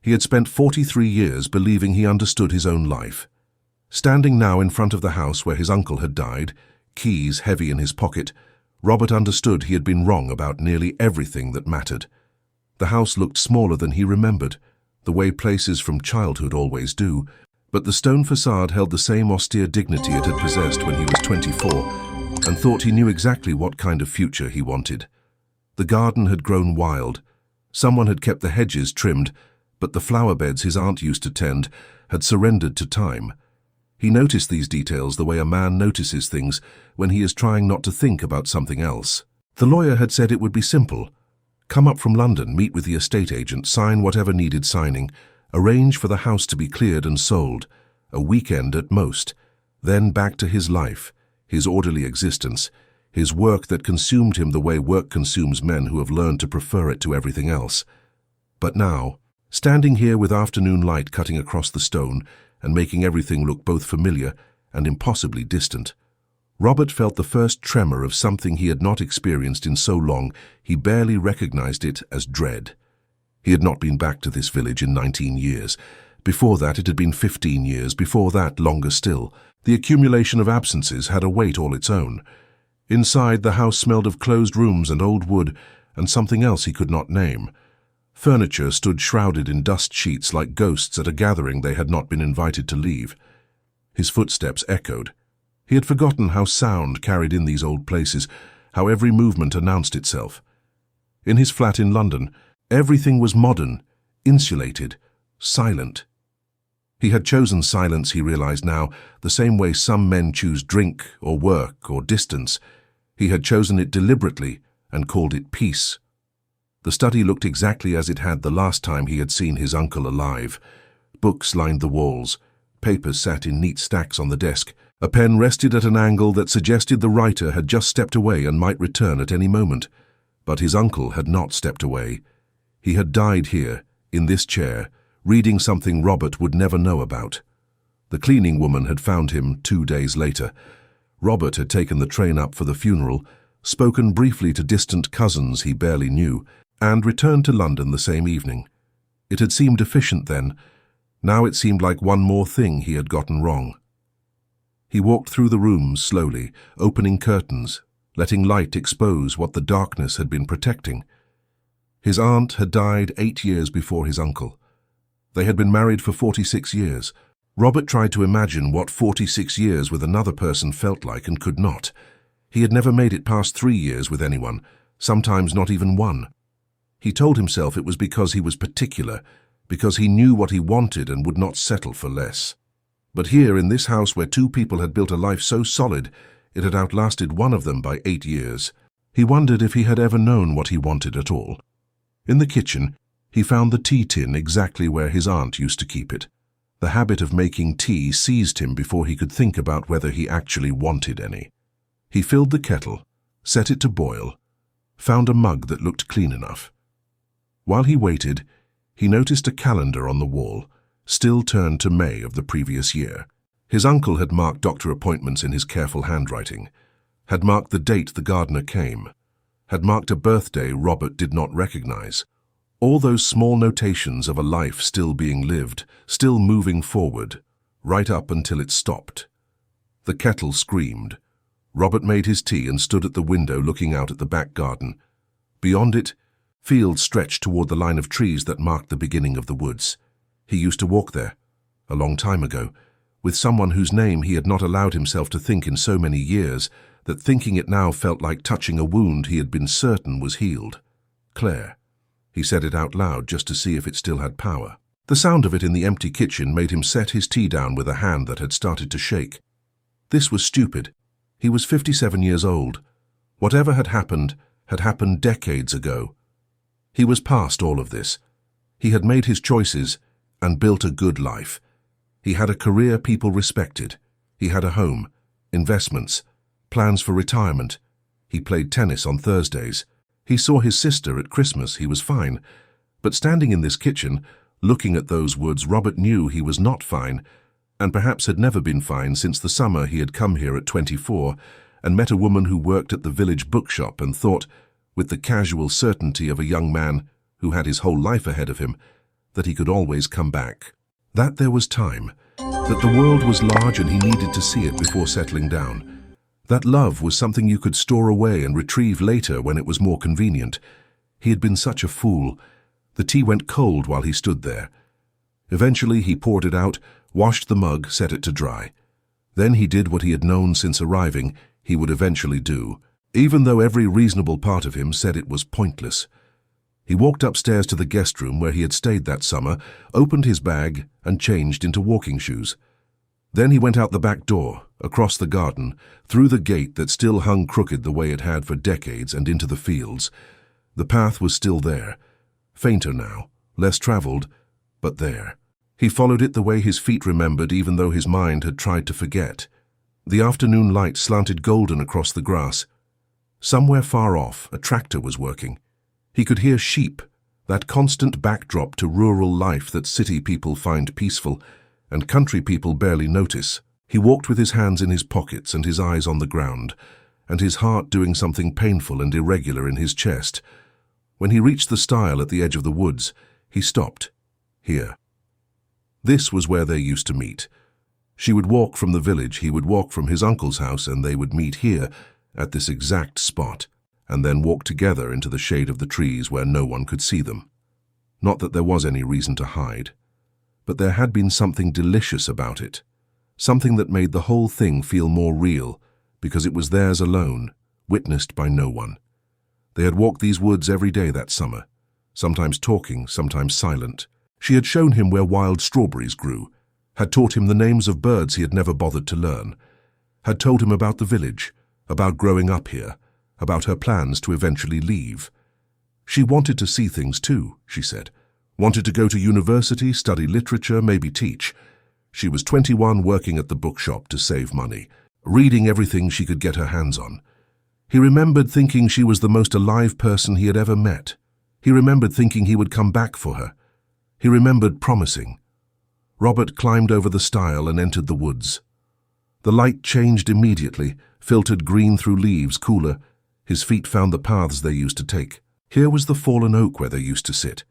He had spent 43 years believing he understood his own life. Standing now in front of the house where his uncle had died, keys heavy in his pocket, Robert understood he had been wrong about nearly everything that mattered. The house looked smaller than he remembered, the way places from childhood always do, but the stone facade held the same austere dignity it had possessed when he was 24, and thought he knew exactly what kind of future he wanted. The garden had grown wild. Someone had kept the hedges trimmed, but the flower beds his aunt used to tend had surrendered to time. He noticed these details the way a man notices things when he is trying not to think about something else. The lawyer had said it would be simple. Come up from London, meet with the estate agent, sign whatever needed signing, arrange for the house to be cleared and sold, a weekend at most, then back to his life, his orderly existence, his work that consumed him the way work consumes men who have learned to prefer it to everything else. But now, standing here with afternoon light cutting across the stone and making everything look both familiar and impossibly distant, Robert felt the first tremor of something he had not experienced in so long he barely recognized it as dread. He had not been back to this village in 19 years. Before that it had been 15 years, before that longer still. The accumulation of absences had a weight all its own. Inside, the house smelled of closed rooms and old wood and something else he could not name. Furniture stood shrouded in dust sheets like ghosts at a gathering they had not been invited to leave. His footsteps echoed. He had forgotten how sound carried in these old places, how every movement announced itself. In his flat in London, everything was modern, insulated, silent. He had chosen silence, he realized now, the same way some men choose drink or work or distance. He had chosen it deliberately and called it peace. The study looked exactly as it had the last time he had seen his uncle alive. Books lined the walls, papers sat in neat stacks on the desk. A pen rested at an angle that suggested the writer had just stepped away and might return at any moment. But his uncle had not stepped away. He had died here, in this chair, reading something Robert would never know about. The cleaning woman had found him 2 days later. Robert had taken the train up for the funeral, spoken briefly to distant cousins he barely knew, and returned to London the same evening. It had seemed efficient then. Now it seemed like one more thing he had gotten wrong. He walked through the rooms slowly, opening curtains, letting light expose what the darkness had been protecting. His aunt had died 8 years before his uncle. They had been married for 46 years. Robert tried to imagine what 46 years with another person felt like and could not. He had never made it past 3 years with anyone, sometimes not even one. He told himself it was because he was particular, because he knew what he wanted and would not settle for less. But here, in this house where 2 people had built a life so solid, it had outlasted one of them by 8 years. He wondered if he had ever known what he wanted at all. In the kitchen, he found the tea tin exactly where his aunt used to keep it. The habit of making tea seized him before he could think about whether he actually wanted any. He filled the kettle, set it to boil, found a mug that looked clean enough. While he waited, he noticed a calendar on the wall, still turned to May of the previous year. His uncle had marked doctor appointments in his careful handwriting, had marked the date the gardener came, had marked a birthday Robert did not recognize. All those small notations of a life still being lived, still moving forward, right up until it stopped. The kettle screamed. Robert made his tea and stood at the window looking out at the back garden. Beyond it, fields stretched toward the line of trees that marked the beginning of the woods. He used to walk there, a long time ago, with someone whose name he had not allowed himself to think in so many years that thinking it now felt like touching a wound he had been certain was healed. Claire. He said it out loud just to see if it still had power. The sound of it in the empty kitchen made him set his tea down with a hand that had started to shake. This was stupid. He was 57 years old. Whatever had happened decades ago. He was past all of this. He had made his choices and built a good life. He had a career people respected. He had a home, investments, plans for retirement. He played tennis on Thursdays. He saw his sister at Christmas. He was fine. But standing in this kitchen, looking at those woods, Robert knew he was not fine, and perhaps had never been fine since the summer he had come here at 24 and met a woman who worked at the village bookshop and thought, with the casual certainty of a young man who had his whole life ahead of him, that he could always come back, that there was time, that the world was large and he needed to see it before settling down, that love was something you could store away and retrieve later when it was more convenient. He had been such a fool. The tea went cold while he stood there. Eventually he poured it out, washed the mug, set it to dry. Then he did what he had known since arriving he would eventually do, even though every reasonable part of him said it was pointless. He walked upstairs to the guest room where he had stayed that summer, opened his bag, and changed into walking shoes. Then he went out the back door, across the garden, through the gate that still hung crooked the way it had for decades, and into the fields. The path was still there, fainter now, less traveled, but there. He followed it the way his feet remembered, even though his mind had tried to forget. The afternoon light slanted golden across the grass. Somewhere far off, a tractor was working. He could hear sheep, that constant backdrop to rural life that city people find peaceful and country people barely notice. He walked with his hands in his pockets and his eyes on the ground, and his heart doing something painful and irregular in his chest. When he reached the stile at the edge of the woods, he stopped. Here. This was where they used to meet. She would walk from the village, he would walk from his uncle's house, and they would meet here, at this exact spot, and then walk together into the shade of the trees where no one could see them. Not that there was any reason to hide, but there had been something delicious about it, something that made the whole thing feel more real, because it was theirs alone, witnessed by no one. They had walked these woods every day that summer, sometimes talking, sometimes silent. She had shown him where wild strawberries grew, had taught him the names of birds he had never bothered to learn, had told him about the village, about growing up here, about her plans to eventually leave. She wanted to see things too, she said. Wanted to go to university, study literature, maybe teach. She was 21, working at the bookshop to save money, reading everything she could get her hands on. He remembered thinking she was the most alive person he had ever met. He remembered thinking he would come back for her. He remembered promising. Robert climbed over the stile and entered the woods. The light changed immediately, filtered green through leaves, cooler. His feet found the paths they used to take. Here was the fallen oak where they used to sit.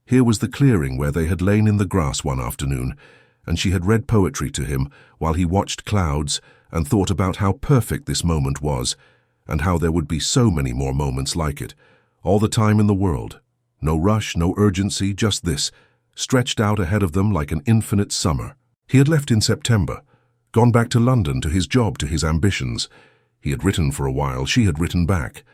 Here was the clearing where they had lain in the grass one afternoon, and she had read poetry to him while he watched clouds and thought about how perfect this moment was, and how there would be so many more moments like it, all the time in the world. No rush, no urgency, just this, stretched out ahead of them like an infinite summer. He had left in September, gone back to London, to his job, to his ambitions. He had written for a while, she had written back.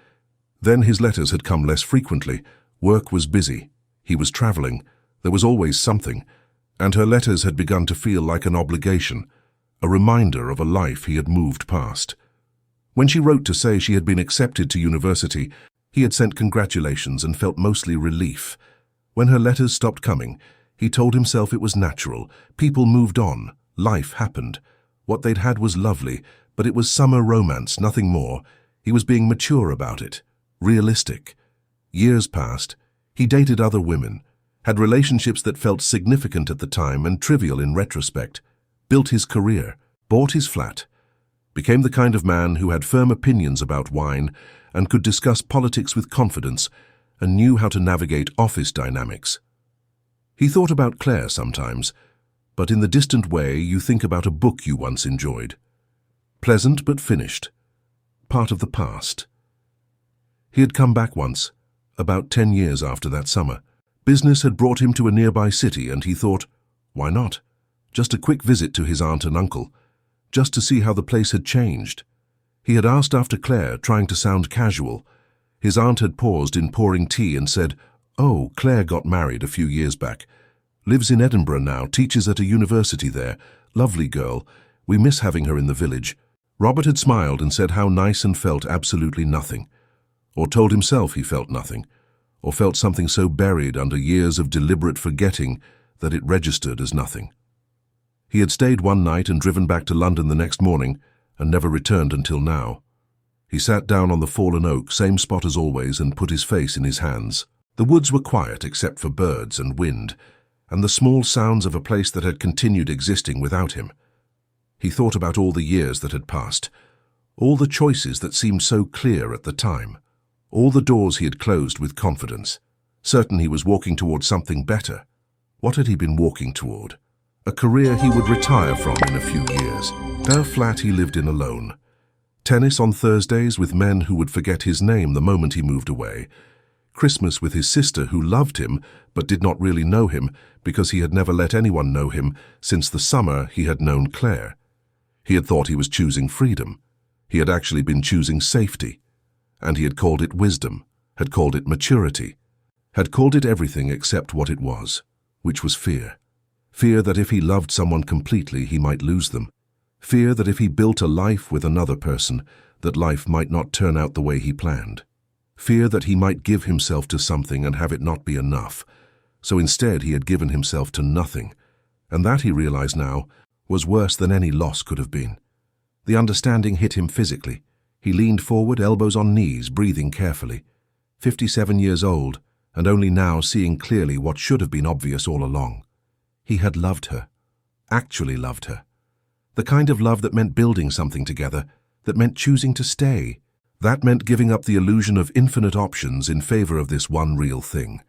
Then his letters had come less frequently. Work was busy. He was traveling. There was always something. And her letters had begun to feel like an obligation, a reminder of a life he had moved past. When she wrote to say she had been accepted to university, he had sent congratulations and felt mostly relief. When her letters stopped coming, he told himself it was natural. People moved on. Life happened. What they'd had was lovely, but it was summer romance, nothing more. He was being mature about it, realistic. Years passed. He dated other women, had relationships that felt significant at the time and trivial in retrospect, built his career, bought his flat, became the kind of man who had firm opinions about wine and could discuss politics with confidence and knew how to navigate office dynamics. He thought about Claire sometimes, but in the distant way you think about a book you once enjoyed. Pleasant but finished, part of the past. He had come back once, about 10 years after that summer. Business had brought him to a nearby city and he thought, why not? Just a quick visit to his aunt and uncle, just to see how the place had changed. He had asked after Claire, trying to sound casual. His aunt had paused in pouring tea and said, "Oh, Claire got married a few years back. Lives in Edinburgh now, teaches at a university there. Lovely girl. We miss having her in the village." Robert had smiled and said how nice and felt absolutely nothing. Or told himself he felt nothing. Or felt something so buried under years of deliberate forgetting that it registered as nothing. He had stayed one night and driven back to London the next morning and never returned until now. He sat down on the fallen oak, same spot as always, and put his face in his hands. The woods were quiet except for birds and wind, and the small sounds of a place that had continued existing without him. He thought about all the years that had passed, all the choices that seemed so clear at the time, all the doors he had closed with confidence, certain he was walking towards something better. What had he been walking toward? A career he would retire from in a few years. A flat he lived in alone. Tennis on Thursdays with men who would forget his name the moment he moved away. Christmas with his sister who loved him but did not really know him because he had never let anyone know him since the summer he had known Claire. He had thought he was choosing freedom. He had actually been choosing safety. And he had called it wisdom, had called it maturity, had called it everything except what it was, which was fear. Fear that if he loved someone completely, he might lose them. Fear that if he built a life with another person, that life might not turn out the way he planned. Fear that he might give himself to something and have it not be enough. So instead he had given himself to nothing. And that, he realized now, was worse than any loss could have been. The understanding hit him physically. He leaned forward, elbows on knees, breathing carefully. 57 years old, and only now seeing clearly what should have been obvious all along. He had loved her. Actually loved her. The kind of love that meant building something together, that meant choosing to stay. That meant giving up the illusion of infinite options in favor of this one real thing.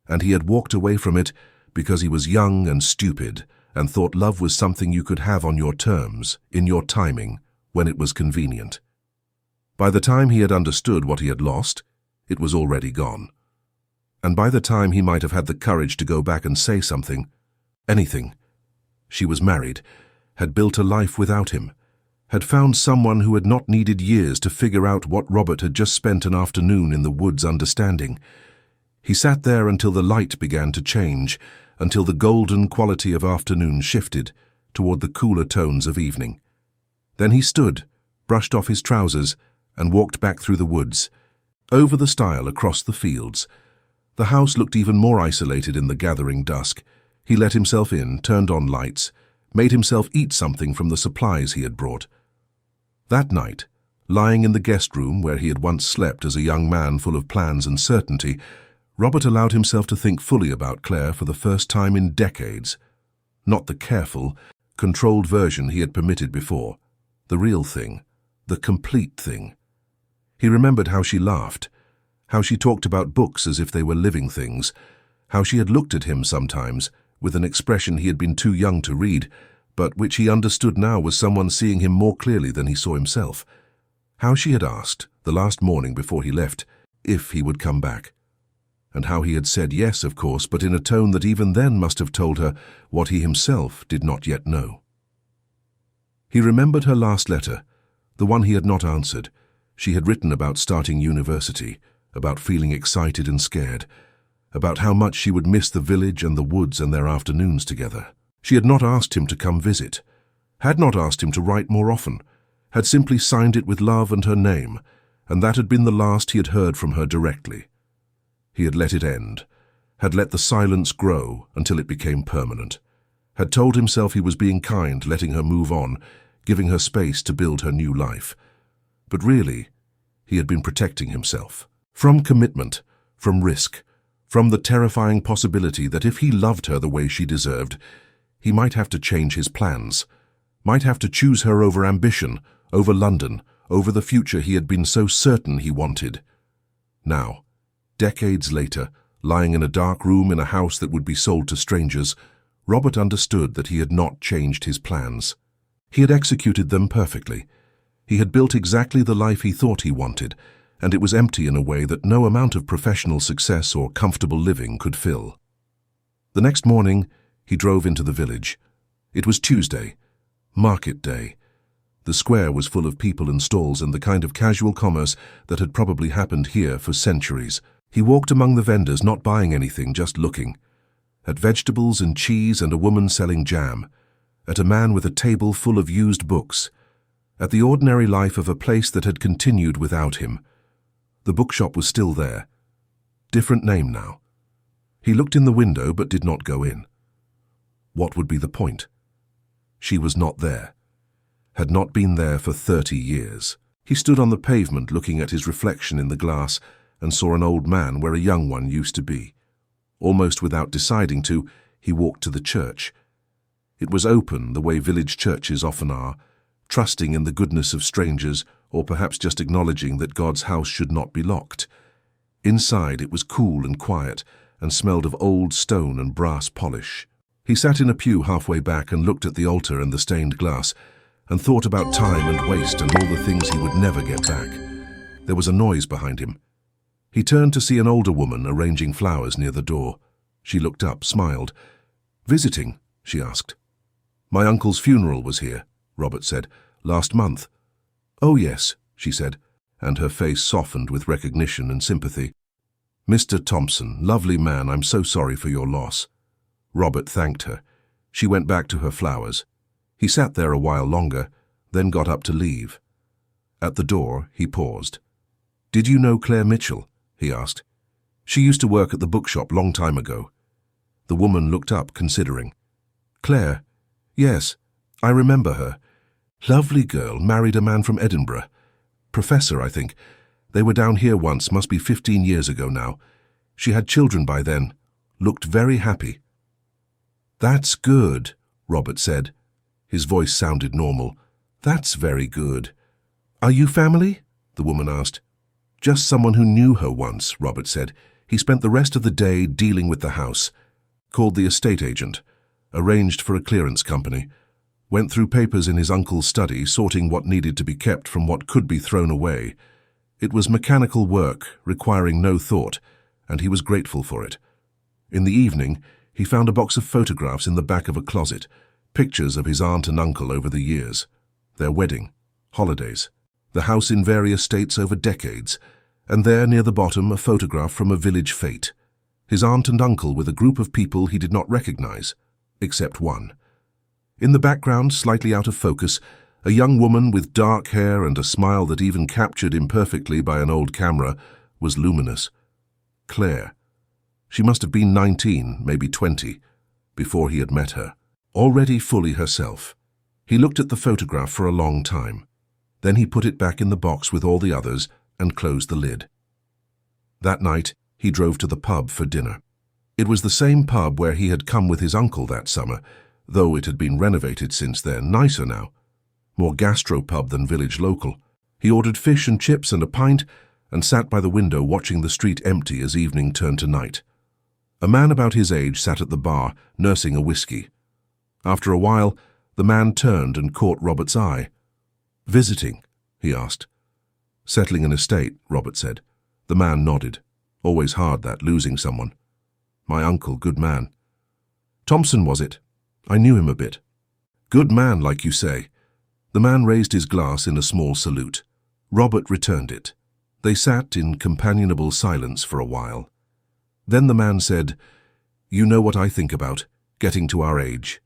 And he had walked away from it because he was young and stupid and thought love was something you could have on your terms, in your timing, when it was convenient. By the time he had understood what he had lost, it was already gone. And by the time he might have had the courage to go back and say something, anything, she was married, had built a life without him, had found someone who had not needed years to figure out what Robert had just spent an afternoon in the woods understanding. He sat there until the light began to change, until the golden quality of afternoon shifted toward the cooler tones of evening. Then he stood, brushed off his trousers, and walked back through the woods, over the stile across the fields. The house looked even more isolated in the gathering dusk. He let himself in, turned on lights, made himself eat something from the supplies he had brought. That night, lying in the guest room where he had once slept as a young man full of plans and certainty, Robert allowed himself to think fully about Claire for the first time in decades. Not the careful, controlled version he had permitted before. The real thing. The complete thing. He remembered how she laughed, how she talked about books as if they were living things, how she had looked at him sometimes with an expression he had been too young to read, but which he understood now was someone seeing him more clearly than he saw himself. How she had asked, the last morning before he left, if he would come back. And how he had said yes, of course, but in a tone that even then must have told her what he himself did not yet know. He remembered her last letter, the one he had not answered. She had written about starting university, about feeling excited and scared, about how much she would miss the village and the woods and their afternoons together. She had not asked him to come visit, had not asked him to write more often, had simply signed it with love and her name, and that had been the last he had heard from her directly. He had let it end, had let the silence grow until it became permanent, had told himself he was being kind, letting her move on, giving her space to build her new life. But really, he had been protecting himself. From commitment, from risk, from the terrifying possibility that if he loved her the way she deserved, he might have to change his plans, might have to choose her over ambition, over London, over the future he had been so certain he wanted. Now, decades later, lying in a dark room in a house that would be sold to strangers, Robert understood that he had not changed his plans. He had executed them perfectly. He had built exactly the life he thought he wanted, and it was empty in a way that no amount of professional success or comfortable living could fill. The next morning, he drove into the village. It was Tuesday, market day. The square was full of people and stalls and the kind of casual commerce that had probably happened here for centuries. He walked among the vendors, not buying anything, just looking. At vegetables and cheese and a woman selling jam. At a man with a table full of used books. At the ordinary life of a place that had continued without him. The bookshop was still there. Different name now. He looked in the window but did not go in. What would be the point? She was not there. Had not been there for 30 years. He stood on the pavement looking at his reflection in the glass and saw an old man where a young one used to be. Almost without deciding to, he walked to the church. It was open the way village churches often are, trusting in the goodness of strangers or perhaps just acknowledging that God's house should not be locked. Inside it was cool and quiet, and smelled of old stone and brass polish. He sat in a pew halfway back and looked at the altar and the stained glass, and thought about time and waste and all the things he would never get back. There was a noise behind him. He turned to see an older woman arranging flowers near the door. She looked up, smiled. "Visiting?" she asked. "My uncle's funeral was here," Robert said. "Last month." "Oh yes," she said, and her face softened with recognition and sympathy. "Mr. Thompson, lovely man, I'm so sorry for your loss." Robert thanked her. She went back to her flowers. He sat there a while longer, then got up to leave. At the door, he paused. "Did you know Claire Mitchell?" he asked. "She used to work at the bookshop long time ago." The woman looked up, considering. "Claire? Yes, I remember her. Lovely girl, married a man from Edinburgh. Professor, I think. They were down here once, must be 15 years ago now. She had children by then. Looked very happy." "That's good," Robert said. His voice sounded normal. "That's very good. Are you family?" the woman asked. "Just someone who knew her once," Robert said. He spent the rest of the day dealing with the house. Called the estate agent. Arranged for a clearance company. Went through papers in his uncle's study, sorting what needed to be kept from what could be thrown away. It was mechanical work, requiring no thought, and he was grateful for it. In the evening, he found a box of photographs in the back of a closet, pictures of his aunt and uncle over the years, their wedding, holidays, the house in various states over decades, and there near the bottom a photograph from a village fete. His aunt and uncle with a group of people he did not recognize, except one. In the background, slightly out of focus, a young woman with dark hair and a smile that even captured imperfectly by an old camera was luminous. Claire. She must have been 19, maybe 20, before he had met her. Already fully herself. He looked at the photograph for a long time. Then he put it back in the box with all the others and closed the lid. That night, he drove to the pub for dinner. It was the same pub where he had come with his uncle that summer, though it had been renovated since then, nicer now. More gastropub than village local. He ordered fish and chips and a pint and sat by the window watching the street empty as evening turned to night. A man about his age sat at the bar, nursing a whiskey. After a while, the man turned and caught Robert's eye. "Visiting?" he asked. "Settling an estate," Robert said. The man nodded. Always hard, that, losing someone. "My uncle, good man." "Thompson, was it? I knew him a bit." "Good man, like you say." The man raised his glass in a small salute. Robert returned it. They sat in companionable silence for a while. Then the man said, "You know what I think about, getting to our age."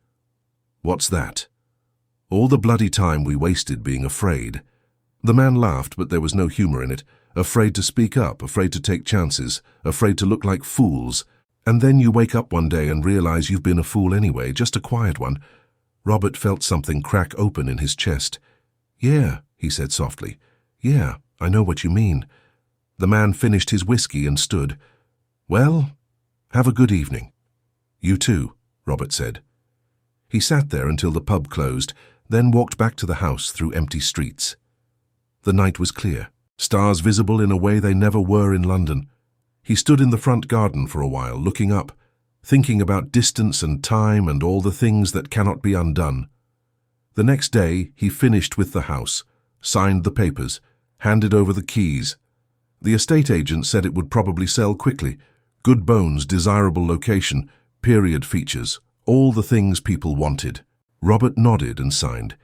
"What's that?" "All the bloody time we wasted being afraid." The man laughed, but there was no humor in it. Afraid to speak up, afraid to take chances, afraid to look like fools. And then you wake up one day and realize you've been a fool anyway, just a quiet one. Robert felt something crack open in his chest. "Yeah," he said softly. "Yeah, I know what you mean." The man finished his whiskey and stood. "Well, have a good evening." "You too," Robert said. He sat there until the pub closed, then walked back to the house through empty streets. The night was clear, stars visible in a way they never were in London. He stood in the front garden for a while, looking up, thinking about distance and time and all the things that cannot be undone. The next day, he finished with the house, signed the papers, handed over the keys. The estate agent said it would probably sell quickly. Good bones, desirable location, period features, all the things people wanted. Robert nodded and signed,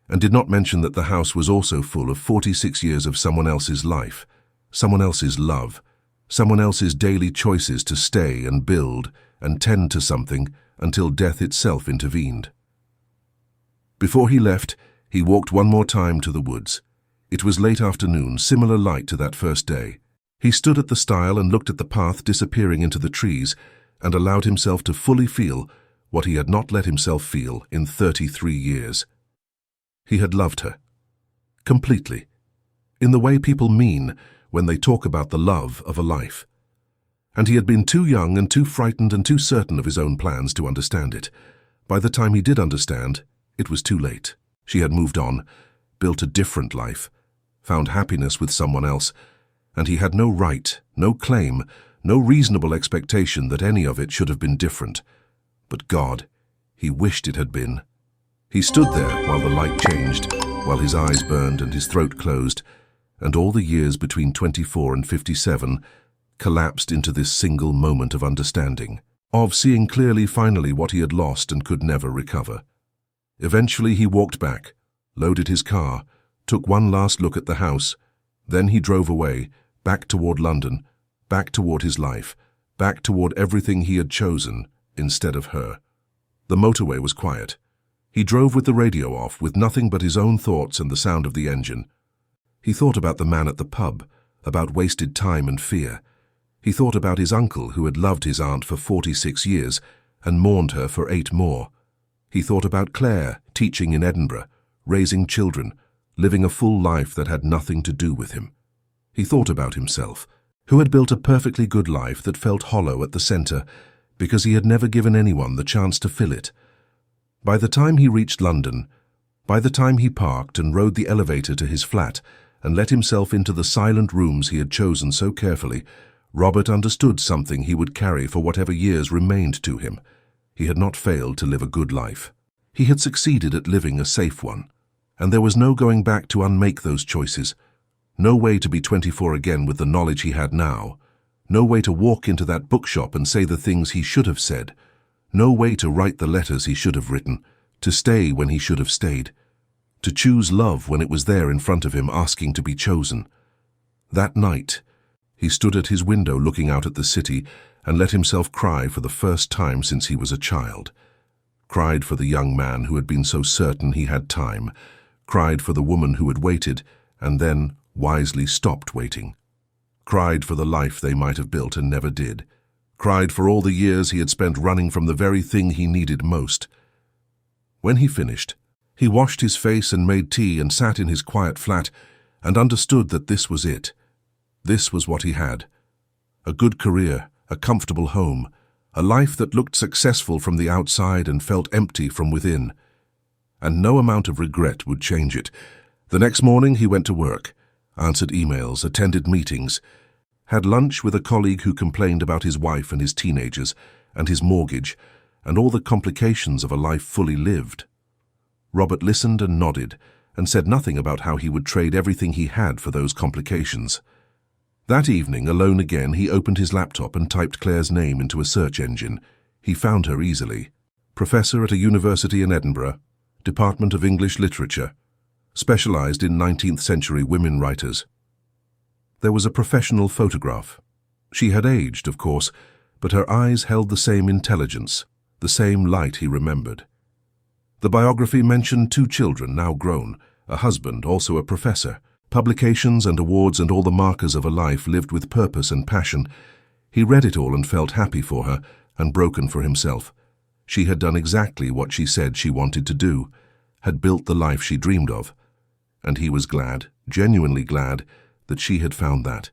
and did not mention that the house was also full of 46 years of someone else's life, someone else's love, someone else's daily choices to stay and build and tend to something until death itself intervened. Before he left, he walked one more time to the woods. It was late afternoon, similar light to that first day. He stood at the stile and looked at the path disappearing into the trees and allowed himself to fully feel what he had not let himself feel in 33 years. He had loved her. Completely. In the way people mean when they talk about the love of a life. And he had been too young and too frightened and too certain of his own plans to understand it. By the time he did understand, it was too late. She had moved on, built a different life, found happiness with someone else, and he had no right, no claim, no reasonable expectation that any of it should have been different. But God, he wished it had been. He stood there while the light changed, while his eyes burned and his throat closed, and all the years between 24 and 57 collapsed into this single moment of understanding, of seeing clearly finally what he had lost and could never recover. Eventually he walked back, loaded his car, took one last look at the house. Then he drove away, back toward London, back toward his life, back toward everything he had chosen instead of her. The motorway was quiet. He drove with the radio off, with nothing but his own thoughts and the sound of the engine. He thought about the man at the pub, about wasted time and fear. He thought about his uncle who had loved his aunt for 46 years and mourned her for 8 more. He thought about Claire, teaching in Edinburgh, raising children, living a full life that had nothing to do with him. He thought about himself, who had built a perfectly good life that felt hollow at the center because he had never given anyone the chance to fill it. By the time he reached London, by the time he parked and rode the elevator to his flat and let himself into the silent rooms he had chosen so carefully, Robert understood something he would carry for whatever years remained to him. He had not failed to live a good life. He had succeeded at living a safe one, and there was no going back to unmake those choices. No way to be 24 again with the knowledge he had now. No way to walk into that bookshop and say the things he should have said. No way to write the letters he should have written, to stay when he should have stayed, to choose love when it was there in front of him asking to be chosen. That night, he stood at his window looking out at the city and let himself cry for the first time since he was a child. Cried for the young man who had been so certain he had time, cried for the woman who had waited and then wisely stopped waiting, cried for the life they might have built and never did, cried for all the years he had spent running from the very thing he needed most. When he finished, he washed his face and made tea and sat in his quiet flat and understood that this was it. This was what he had. A good career, a comfortable home, a life that looked successful from the outside and felt empty from within. And no amount of regret would change it. The next morning he went to work, answered emails, attended meetings, had lunch with a colleague who complained about his wife and his teenagers and his mortgage and all the complications of a life fully lived. Robert listened and nodded and said nothing about how he would trade everything he had for those complications. That evening, alone again, he opened his laptop and typed Claire's name into a search engine. He found her easily. Professor at a university in Edinburgh, Department of English Literature, specialized in 19th century women writers. There was a professional photograph. She had aged, of course, but her eyes held the same intelligence, the same light he remembered. The biography mentioned 2 children, now grown, a husband, also a professor, publications and awards and all the markers of a life lived with purpose and passion. He read it all and felt happy for her and broken for himself. She had done exactly what she said she wanted to do, had built the life she dreamed of. And he was glad, genuinely glad, that she had found that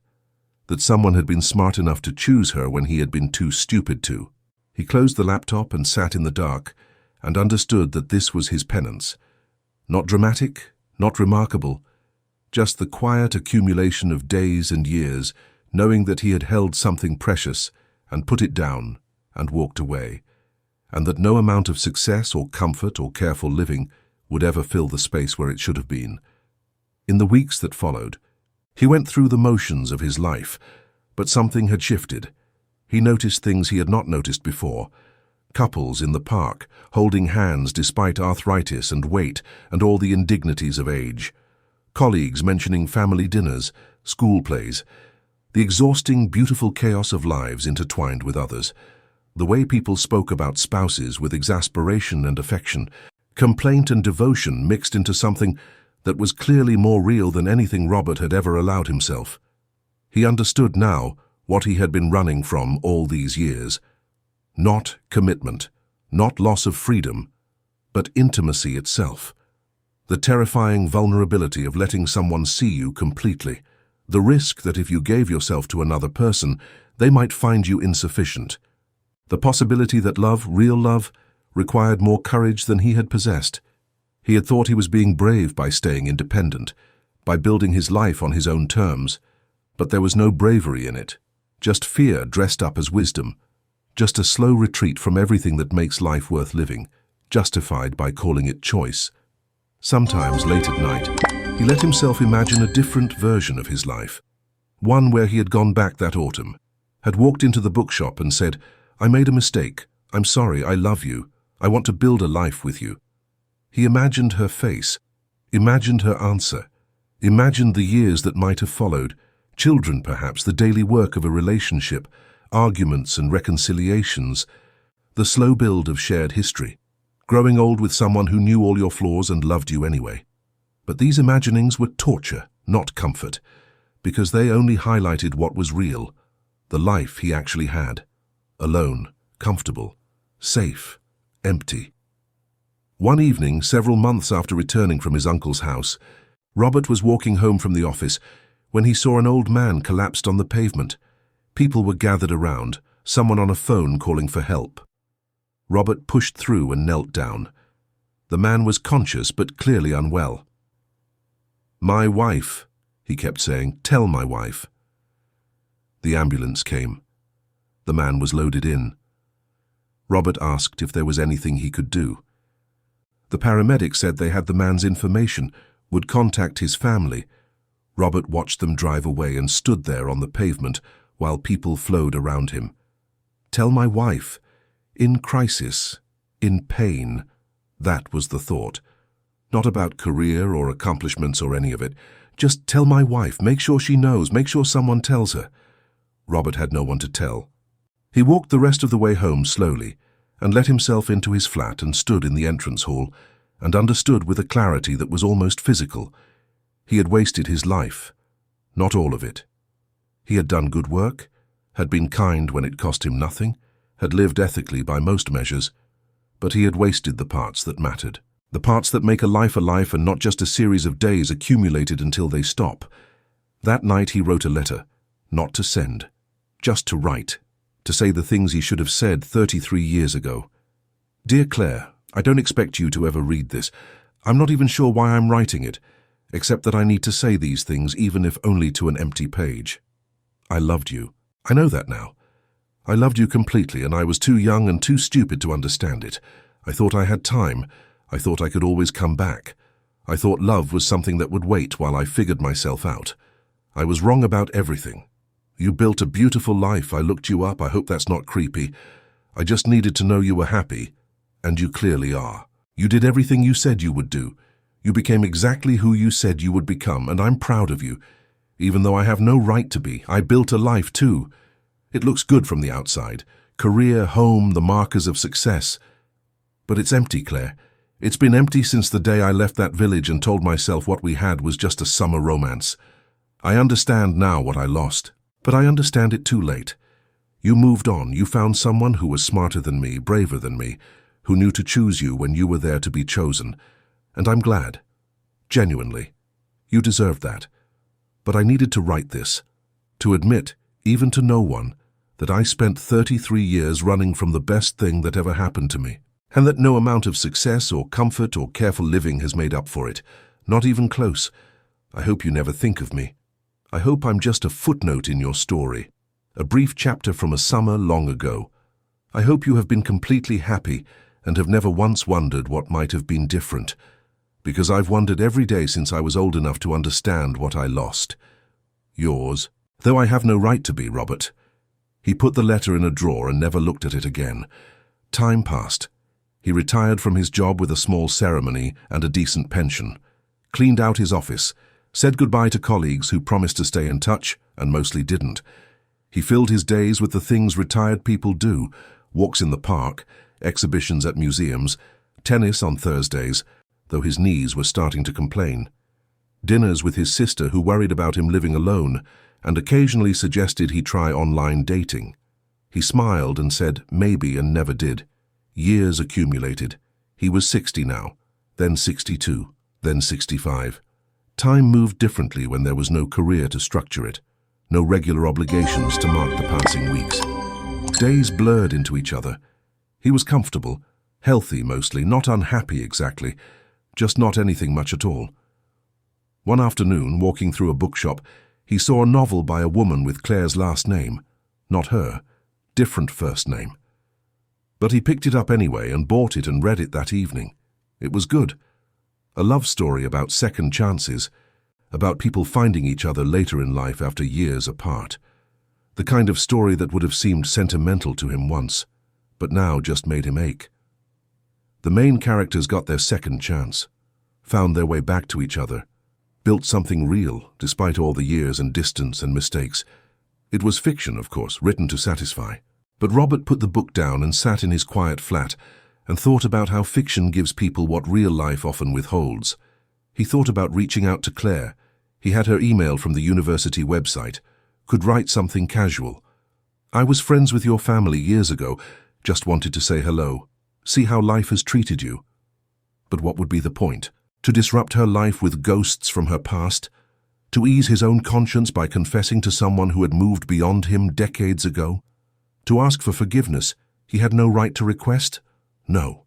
someone had been smart enough to choose her when he had been too stupid to. He closed the laptop and sat in the dark and understood that this was his penance. Not dramatic, not remarkable, just the quiet accumulation of days and years, knowing that he had held something precious and put it down and walked away, and that no amount of success or comfort or careful living would ever fill the space where it should have been. In the weeks that followed, he went through the motions of his life, but something had shifted. He noticed things he had not noticed before. Couples in the park, holding hands despite arthritis and weight and all the indignities of age. Colleagues mentioning family dinners, school plays. The exhausting, beautiful chaos of lives intertwined with others. The way people spoke about spouses with exasperation and affection. Complaint and devotion mixed into something that was clearly more real than anything Robert had ever allowed himself. He understood now what he had been running from all these years. Not commitment, not loss of freedom, but intimacy itself. The terrifying vulnerability of letting someone see you completely. The risk that if you gave yourself to another person, they might find you insufficient. The possibility that love, real love, required more courage than he had possessed. He had thought he was being brave by staying independent, by building his life on his own terms, but there was no bravery in it, just fear dressed up as wisdom, just a slow retreat from everything that makes life worth living, justified by calling it choice. Sometimes, late at night, he let himself imagine a different version of his life, one where he had gone back that autumn, had walked into the bookshop and said, "I made a mistake. I'm sorry, I love you. I want to build a life with you." He imagined her face, imagined her answer, imagined the years that might have followed, children perhaps, the daily work of a relationship, arguments and reconciliations, the slow build of shared history, growing old with someone who knew all your flaws and loved you anyway. But these imaginings were torture, not comfort, because they only highlighted what was real, the life he actually had, alone, comfortable, safe, empty. One evening, several months after returning from his uncle's house, Robert was walking home from the office when he saw an old man collapsed on the pavement. People were gathered around, someone on a phone calling for help. Robert pushed through and knelt down. The man was conscious but clearly unwell. "My wife," he kept saying, "tell my wife." The ambulance came. The man was loaded in. Robert asked if there was anything he could do. The paramedic said they had the man's information, would contact his family. Robert watched them drive away and stood there on the pavement while people flowed around him. Tell my wife. In crisis. In pain. That was the thought. Not about career or accomplishments or any of it. Just tell my wife. Make sure she knows. Make sure someone tells her. Robert had no one to tell. He walked the rest of the way home slowly and let himself into his flat and stood in the entrance hall and understood with a clarity that was almost physical. He had wasted his life. Not all of it. He had done good work, had been kind when it cost him nothing, had lived ethically by most measures, but he had wasted the parts that mattered. The parts that make a life and not just a series of days accumulated until they stop. That night he wrote a letter, not to send, just to write, to say the things he should have said 33 years ago. Dear Claire, I don't expect you to ever read this. I'm not even sure why I'm writing it, except that I need to say these things even if only to an empty page. I loved you. I know that now. I loved you completely, and I was too young and too stupid to understand it. I thought I had time. I thought I could always come back. I thought love was something that would wait while I figured myself out. I was wrong about everything. You built a beautiful life. I looked you up. I hope that's not creepy. I just needed to know you were happy, and you clearly are. You did everything you said you would do. You became exactly who you said you would become, and I'm proud of you. Even though I have no right to be, I built a life too. It looks good from the outside. Career, home, the markers of success. But it's empty, Claire. It's been empty since the day I left that village and told myself what we had was just a summer romance. I understand now what I lost, but I understand it too late. You moved on. You found someone who was smarter than me, braver than me, who knew to choose you when you were there to be chosen. And I'm glad. Genuinely. You deserved that. But I needed to write this, to admit, even to no one, that I spent 33 years running from the best thing that ever happened to me, and that no amount of success or comfort or careful living has made up for it, not even close. I hope you never think of me. I hope I'm just a footnote in your story, a brief chapter from a summer long ago. I hope you have been completely happy and have never once wondered what might have been different, because I've wondered every day since I was old enough to understand what I lost. Yours, though I have no right to be, Robert. He put the letter in a drawer and never looked at it again. Time passed. He retired from his job with a small ceremony and a decent pension, cleaned out his office, said goodbye to colleagues who promised to stay in touch and mostly didn't. He filled his days with the things retired people do: walks in the park, exhibitions at museums, tennis on Thursdays, though his knees were starting to complain, dinners with his sister who worried about him living alone and occasionally suggested he try online dating. He smiled and said maybe and never did. Years accumulated. He was 60 now, then 62, then 65. Time moved differently when there was no career to structure it, no regular obligations to mark the passing weeks. Days blurred into each other. He was comfortable, healthy mostly, not unhappy exactly, just not anything much at all. One afternoon, walking through a bookshop, he saw a novel by a woman with Claire's last name, Not her. Different first name. But he picked it up anyway and bought it and read it that evening. It was good. A love story about second chances, about people finding each other later in life after years apart. The kind of story that would have seemed sentimental to him once, but now just made him ache. The main characters got their second chance, found their way back to each other, built something real despite all the years and distance and mistakes. It was fiction, of course, written to satisfy. But Robert put the book down and sat in his quiet flat and thought about how fiction gives people what real life often withholds. He thought about reaching out to Claire. He had her email from the university website. Could write something casual. "I was friends with your family years ago. Just wanted to say hello. See how life has treated you." But what would be the point? To disrupt her life with ghosts from her past? To ease his own conscience by confessing to someone who had moved beyond him decades ago? To ask for forgiveness he had no right to request? No.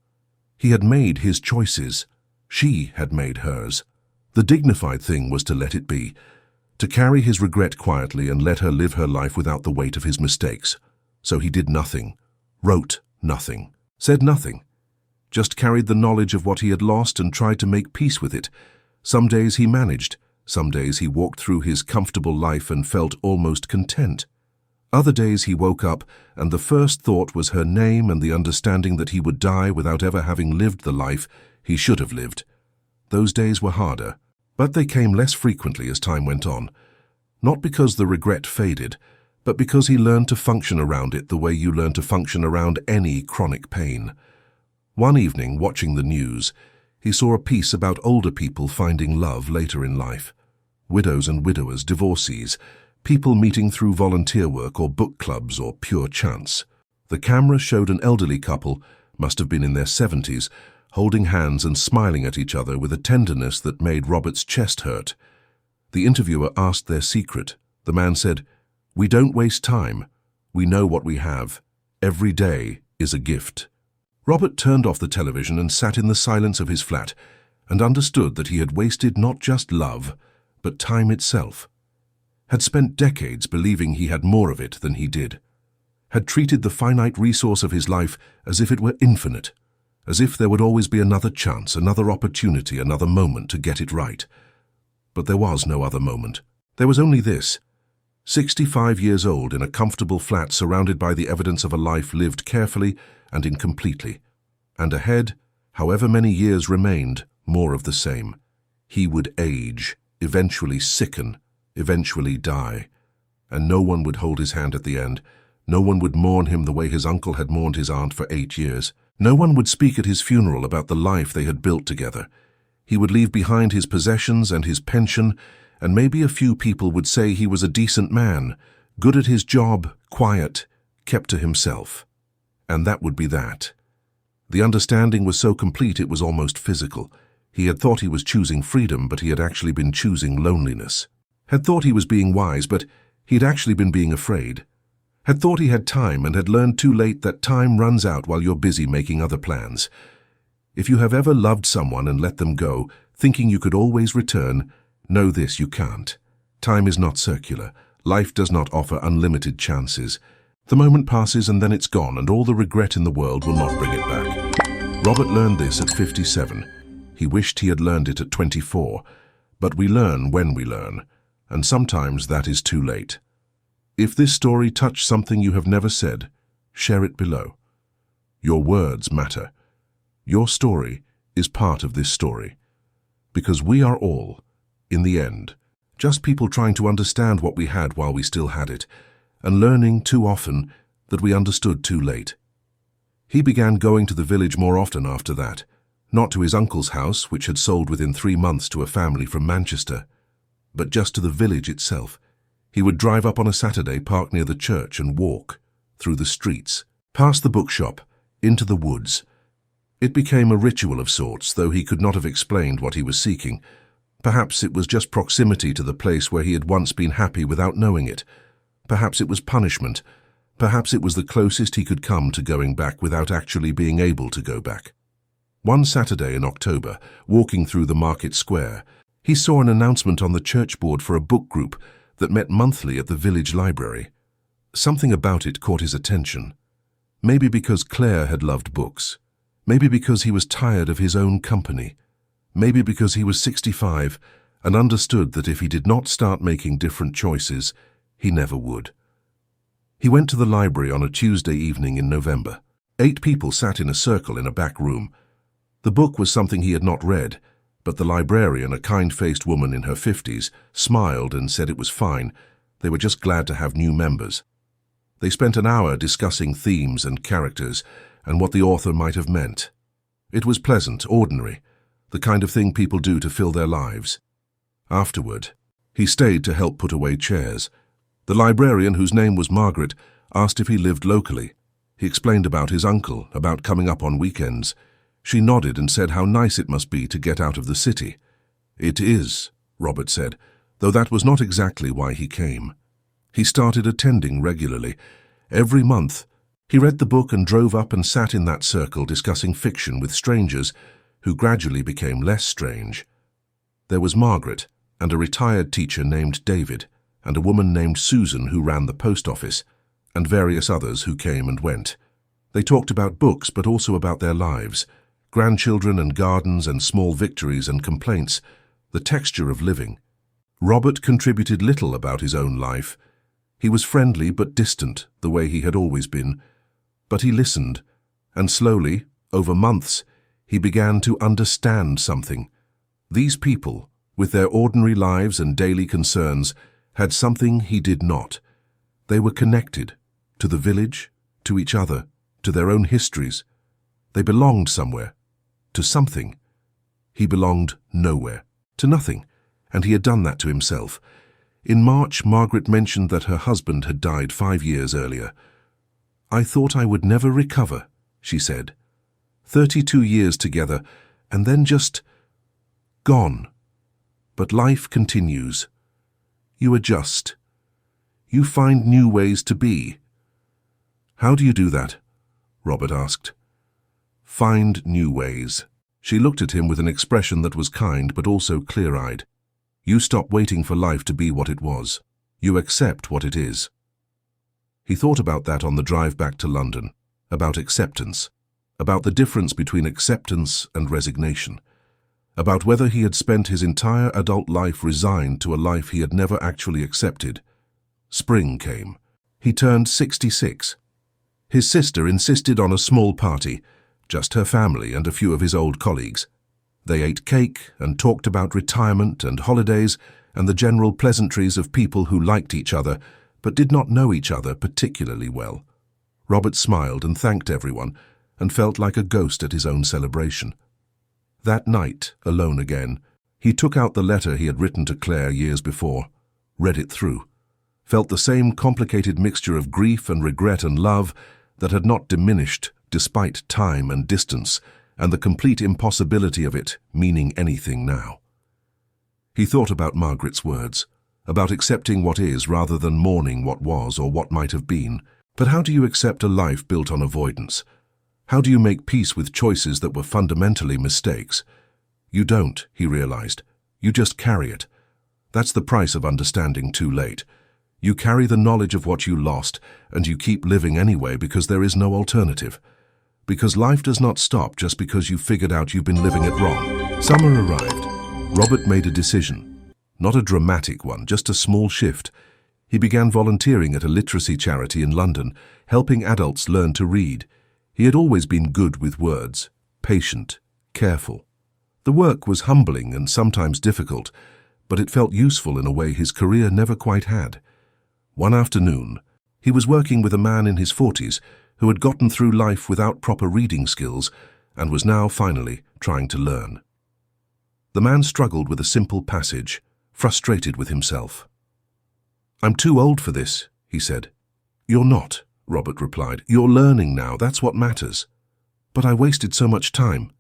He had made his choices. She had made hers. The dignified thing was to let it be, to carry his regret quietly and let her live her life without the weight of his mistakes. So he did nothing, wrote nothing, said nothing, just carried the knowledge of what he had lost and tried to make peace with it. Some days he managed, some days he walked through his comfortable life and felt almost content. Other days he woke up and the first thought was her name and the understanding that he would die without ever having lived the life he should have lived. Those days were harder, but they came less frequently as time went on. Not because the regret faded, but because he learned to function around it the way you learn to function around any chronic pain. One evening, watching the news, he saw a piece about older people finding love later in life. Widows and widowers, divorcees, people meeting through volunteer work or book clubs or pure chance. The camera showed an elderly couple, must have been in their 70s, holding hands and smiling at each other with a tenderness that made Robert's chest hurt. The interviewer asked their secret. The man said, "We don't waste time. We know what we have. Every day is a gift." Robert turned off the television and sat in the silence of his flat and understood that he had wasted not just love, but time itself. Had spent decades believing he had more of it than he did. Had treated the finite resource of his life as if it were infinite, as if there would always be another chance, another opportunity, another moment to get it right. But there was no other moment. There was only this. 65 years old in a comfortable flat surrounded by the evidence of a life lived carefully and incompletely. And ahead, however many years remained, more of the same. He would age, eventually sicken, eventually die. And no one would hold his hand at the end. No one would mourn him the way his uncle had mourned his aunt for 8 years. No one would speak at his funeral about the life they had built together. He would leave behind his possessions and his pension, and maybe a few people would say he was a decent man, good at his job, quiet, kept to himself. And that would be that. The understanding was so complete it was almost physical. He had thought he was choosing freedom, but he had actually been choosing loneliness. Had thought he was being wise, but he had actually been being afraid. Had thought he had time and had learned too late that time runs out while you're busy making other plans. If you have ever loved someone and let them go, thinking you could always return, know this: you can't. Time is not circular. Life does not offer unlimited chances. The moment passes and then it's gone, and all the regret in the world will not bring it back. Robert learned this at 57. He wished he had learned it at 24. But we learn when we learn, and sometimes that is too late. If this story touched something you have never said, share it below. Your words matter. Your story is part of this story. Because we are all, in the end, just people trying to understand what we had while we still had it, and learning too often that we understood too late. He began going to the village more often after that, not to his uncle's house, which had sold within 3 months to a family from Manchester, but just to the village itself. He would drive up on a Saturday, park near the church, and walk through the streets, past the bookshop, into the woods. It became a ritual of sorts, though he could not have explained what he was seeking. Perhaps it was just proximity to the place where he had once been happy without knowing it. Perhaps it was punishment. Perhaps it was the closest he could come to going back without actually being able to go back. One Saturday in October, walking through the market square, he saw an announcement on the church board for a book group that met monthly at the village library. Something about it caught his attention. Maybe because Claire had loved books. Maybe because he was tired of his own company. Maybe because he was 65 and understood that if he did not start making different choices, he never would. He went to the library on a Tuesday evening in November. 8 people sat in a circle in a back room. The book was something he had not read, but the librarian, a kind-faced woman in her 50s, smiled and said it was fine. They were just glad to have new members. They spent an hour discussing themes and characters and what the author might have meant. It was pleasant, ordinary, the kind of thing people do to fill their lives. Afterward, he stayed to help put away chairs. The librarian, whose name was Margaret, asked if he lived locally. He explained about his uncle, about coming up on weekends. She nodded and said how nice it must be to get out of the city. "It is," Robert said, though that was not exactly why he came. He started attending regularly. Every month, he read the book and drove up and sat in that circle discussing fiction with strangers who gradually became less strange. There was Margaret and a retired teacher named David and a woman named Susan who ran the post office, and various others who came and went. They talked about books but also about their lives, grandchildren and gardens and small victories and complaints, the texture of living. Robert contributed little about his own life. He was friendly but distant, the way he had always been. But he listened, and slowly, over months, he began to understand something. These people, with their ordinary lives and daily concerns, had something he did not. They were connected, to the village, to each other, to their own histories. They belonged somewhere, to something. He belonged nowhere, to nothing, and he had done that to himself. In March, Margaret mentioned that her husband had died 5 years earlier. "I thought I would never recover," she said. 32 years together, and then just gone. But life continues. You adjust. You find new ways to be. "How do you do that?" Robert asked. "Find new ways." She looked at him with an expression that was kind but also clear-eyed. "You stop waiting for life to be what it was. You accept what it is." He thought about that on the drive back to London, about acceptance, about the difference between acceptance and resignation, about whether he had spent his entire adult life resigned to a life he had never actually accepted. Spring came. He turned 66. His sister insisted on a small party, just her family and a few of his old colleagues. They ate cake and talked about retirement and holidays and the general pleasantries of people who liked each other but did not know each other particularly well. Robert smiled and thanked everyone and felt like a ghost at his own celebration. That night, alone again, he took out the letter he had written to Claire years before, read it through, felt the same complicated mixture of grief and regret and love that had not diminished despite time and distance and the complete impossibility of it meaning anything now. He thought about Margaret's words, about accepting what is rather than mourning what was or what might have been. But how do you accept a life built on avoidance? How do you make peace with choices that were fundamentally mistakes? You don't, he realized. You just carry it. That's the price of understanding too late. You carry the knowledge of what you lost, and you keep living anyway because there is no alternative. Because life does not stop just because you figured out you've been living it wrong. Summer arrived. Robert made a decision. Not a dramatic one, just a small shift. He began volunteering at a literacy charity in London, helping adults learn to read. He had always been good with words, patient, careful. The work was humbling and sometimes difficult, but it felt useful in a way his career never quite had. One afternoon, he was working with a man in his 40s who had gotten through life without proper reading skills and was now finally trying to learn. The man struggled with a simple passage, frustrated with himself. "I'm too old for this," he said. "You're not," Robert replied. "You're learning now, that's what matters." "But I wasted so much time."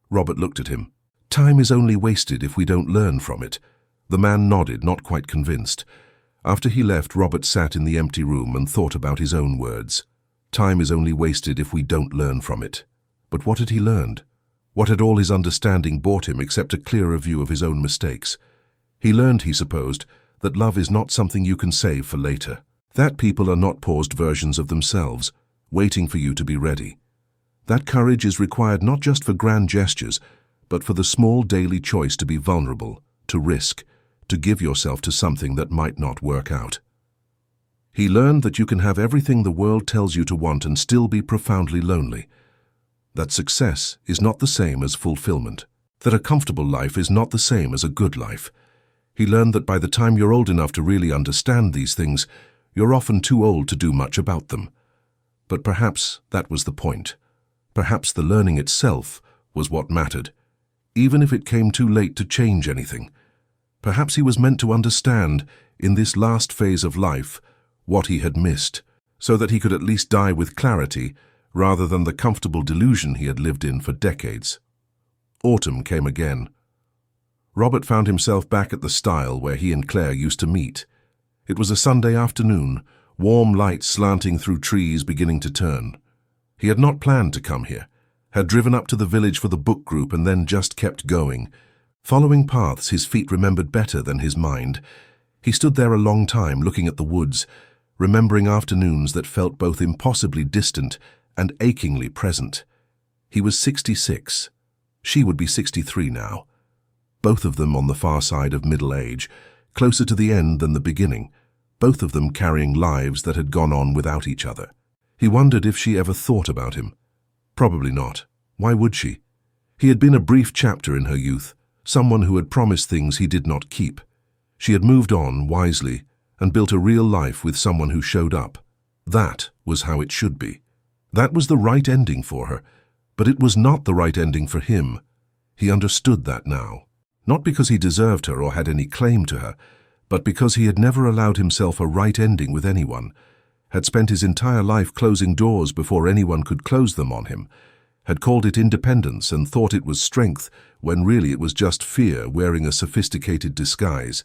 Robert looked at him. "Time is only wasted if we don't learn from it." The man nodded, not quite convinced. After he left, Robert sat in the empty room and thought about his own words. Time is only wasted if we don't learn from it. But what had he learned? What had all his understanding brought him except a clearer view of his own mistakes? He learned, he supposed, that love is not something you can save for later. That people are not paused versions of themselves, waiting for you to be ready. That courage is required not just for grand gestures, but for the small daily choice to be vulnerable, to risk, to give yourself to something that might not work out. He learned that you can have everything the world tells you to want and still be profoundly lonely. That success is not the same as fulfillment. That a comfortable life is not the same as a good life. He learned that by the time you're old enough to really understand these things, you're often too old to do much about them. But perhaps that was the point. Perhaps the learning itself was what mattered, even if it came too late to change anything. Perhaps he was meant to understand, in this last phase of life, what he had missed, so that he could at least die with clarity, rather than the comfortable delusion he had lived in for decades. Autumn came again. Robert found himself back at the stile where he and Claire used to meet. It was a Sunday afternoon, warm light slanting through trees beginning to turn. He had not planned to come here, had driven up to the village for the book group and then just kept going. Following paths his feet remembered better than his mind, he stood there a long time looking at the woods, remembering afternoons that felt both impossibly distant and achingly present. He was 66. She would be 63 now. Both of them on the far side of middle age, closer to the end than the beginning, both of them carrying lives that had gone on without each other. He wondered if she ever thought about him. Probably not. Why would she? He had been a brief chapter in her youth, someone who had promised things he did not keep. She had moved on wisely and built a real life with someone who showed up. That was how it should be. That was the right ending for her, but it was not the right ending for him. He understood that now. Not because he deserved her or had any claim to her, but because he had never allowed himself a right ending with anyone, had spent his entire life closing doors before anyone could close them on him, had called it independence and thought it was strength when really it was just fear wearing a sophisticated disguise.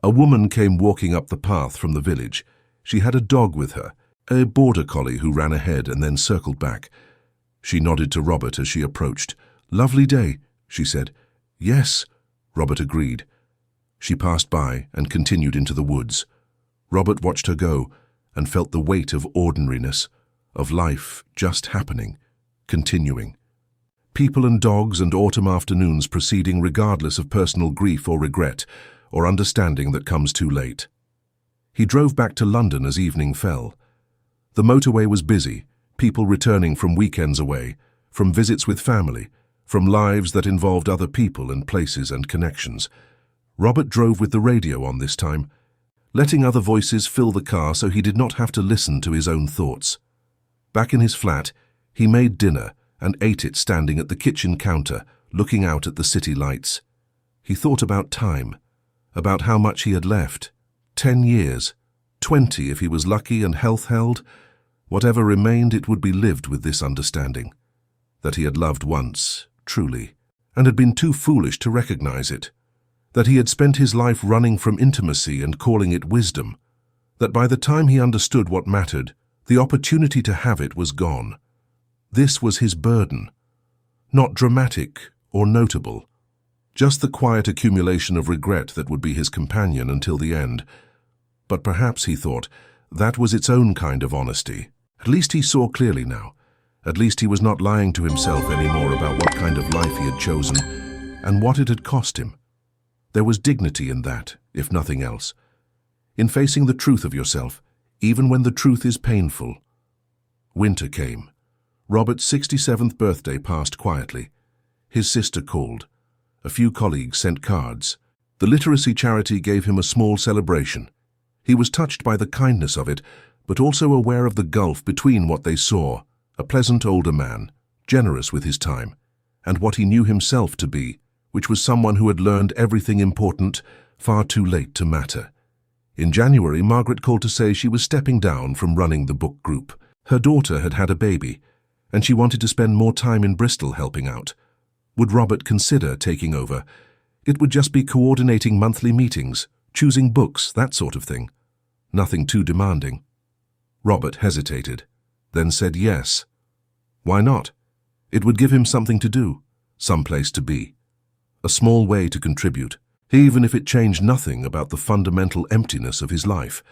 A woman came walking up the path from the village. She had a dog with her, a border collie who ran ahead and then circled back. She nodded to Robert as she approached. "Lovely day," she said. "Yes," Robert agreed. She passed by and continued into the woods. Robert watched her go and felt the weight of ordinariness, of life just happening, continuing. People and dogs and autumn afternoons proceeding regardless of personal grief or regret, or understanding that comes too late. He drove back to London as evening fell. The motorway was busy, people returning from weekends away, from visits with family, from lives that involved other people and places and connections. Robert drove with the radio on this time, letting other voices fill the car so he did not have to listen to his own thoughts. Back in his flat, he made dinner and ate it standing at the kitchen counter, looking out at the city lights. He thought about time, about how much he had left. 10 years, 20 if he was lucky and health held. Whatever remained, it would be lived with this understanding, that he had loved once, truly, and had been too foolish to recognize it, that he had spent his life running from intimacy and calling it wisdom, that by the time he understood what mattered, the opportunity to have it was gone. This was his burden, not dramatic or notable, just the quiet accumulation of regret that would be his companion until the end. But perhaps, he thought, that was its own kind of honesty. At least he saw clearly now. At least he was not lying to himself anymore about what kind of life he had chosen and what it had cost him. There was dignity in that, if nothing else, in facing the truth of yourself, even when the truth is painful. Winter came. Robert's 67th birthday passed quietly. His sister called. A few colleagues sent cards. The literacy charity gave him a small celebration. He was touched by the kindness of it, but also aware of the gulf between what they saw, a pleasant older man, generous with his time, and what he knew himself to be, which was someone who had learned everything important far too late to matter. In January, Margaret called to say she was stepping down from running the book group. Her daughter had had a baby, and she wanted to spend more time in Bristol helping out. Would Robert consider taking over? It would just be coordinating monthly meetings, choosing books, that sort of thing. Nothing too demanding. Robert hesitated, then said yes. Why not? It would give him something to do, some place to be. A small way to contribute, even if it changed nothing about the fundamental emptiness of his life.